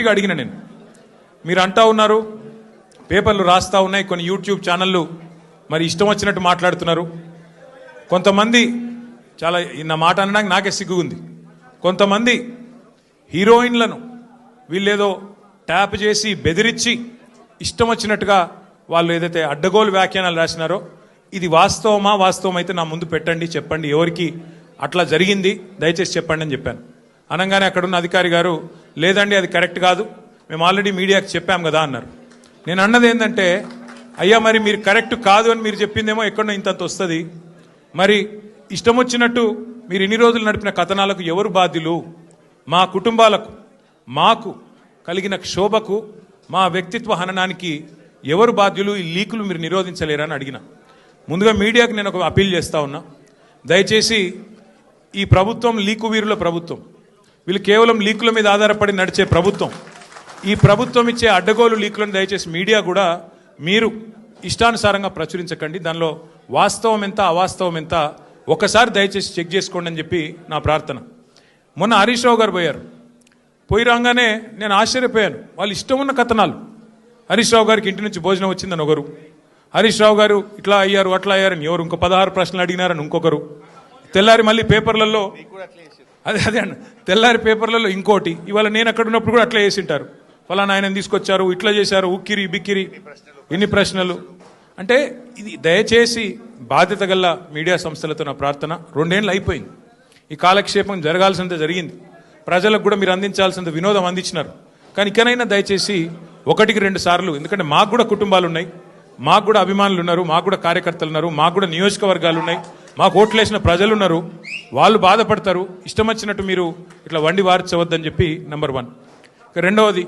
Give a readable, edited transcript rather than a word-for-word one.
సూటిగా అడిగిన నేను. మీరు అంటా ఉన్నారు, పేపర్లు రాస్తా ఉన్నాయి, కొన్ని యూట్యూబ్ ఛానళ్ళు మరి ఇష్టం వచ్చినట్టు మాట్లాడుతున్నారు. కొంతమంది చాలా నా మాట అనడానికి నాకే సిగ్గు ఉంది. కొంతమంది హీరోయిన్లను వీళ్ళేదో ట్యాప్ చేసి బెదిరించి ఇష్టం వచ్చినట్టుగా వాళ్ళు ఏదైతే అడ్డగోలు వ్యాఖ్యానాలు రాసినారో ఇది వాస్తవమా? వాస్తవం అయితే నా ముందు పెట్టండి, చెప్పండి ఎవరికి అట్లా జరిగింది దయచేసి చెప్పండి అని చెప్పాను. అనగానే అక్కడున్న అధికారి గారు లేదండి అది కరెక్ట్ కాదు, మేము ఆల్రెడీ మీడియాకి చెప్పాం కదా అన్నారు. నేను అన్నది ఏంటంటే అయ్యా మరి మీరు కరెక్ట్ కాదు అని మీరు చెప్పిందేమో ఎక్కడో ఇంతంత వస్తుంది, మరి ఇష్టం వచ్చినట్టు మీరు ఇన్ని రోజులు నడిపిన కథనాలకు ఎవరు బాధ్యులు? మా కుటుంబాలకు మాకు కలిగిన క్షోభకు మా వ్యక్తిత్వ హననానికి ఎవరు బాధ్యులు? ఈ లీకులు మీరు నిరోధించలేరని అడిగిన. ముందుగా మీడియాకు నేను ఒక అపీల్ చేస్తా ఉన్నా, దయచేసి ఈ ప్రభుత్వం లీకు వీరుల ప్రభుత్వం, వీళ్ళు కేవలం లీకుల మీద ఆధారపడి నడిచే ప్రభుత్వం. ఈ ప్రభుత్వం ఇచ్చే అడ్డగోలు లీకులను దయచేసి మీడియా కూడా మీరు ఇష్టానుసారంగా ప్రచురించకండి. దానిలో వాస్తవం ఎంత అవాస్తవం ఎంత ఒకసారి దయచేసి చెక్ చేసుకోండి అని చెప్పి నా ప్రార్థన. మొన్న హరీష్ రావు గారు పోయి రాగానే నేను ఆశ్చర్యపోయాను. వాళ్ళు ఇష్టం ఉన్న కథనాలు. హరీష్ రావు గారికి ఇంటి నుంచి భోజనం వచ్చిందని ఒకరు, హరీష్ రావు గారు ఇట్లా అయ్యారు అట్లా అయ్యారని ఎవరు, ఇంకో 16 ప్రశ్నలు అడిగినారని ఇంకొకరు, తెల్లారి మళ్ళీ పేపర్లలో అదే అన్న తెల్లారి పేపర్లలో ఇంకోటి, ఇవాళ నేను అక్కడ ఉన్నప్పుడు కూడా అట్లా చేసింటారు, ఫలానా ఆయన తీసుకొచ్చారు, ఇట్లా చేశారు, ఉక్కిరి బిక్కిరి ఇన్ని ప్రశ్నలు. అంటే ఇది దయచేసి బాధ్యత గల మీడియా సంస్థలతో నా ప్రార్థన. 2 ఏళ్ళు అయిపోయింది, ఈ కాలక్షేపం జరగాల్సినంత జరిగింది, ప్రజలకు కూడా మీరు అందించాల్సినంత వినోదం అందించినారు. కానీ ఇకనైనా దయచేసి 1-2 సార్లు, ఎందుకంటే మాకు కూడా కుటుంబాలు ఉన్నాయి, మాకు కూడా అభిమానులు ఉన్నారు, మాకు కూడా కార్యకర్తలు ఉన్నారు, మాకు కూడా నియోజకవర్గాలు ఉన్నాయి, మాకు ఓట్లేసిన ప్రజలు ఉన్నారు, వాళ్ళు బాధపడతారు. ఇష్టం వచ్చినట్టు మీరు ఇట్లా వండి వార్చవద్దని చెప్పి నంబర్ 1. రెండవది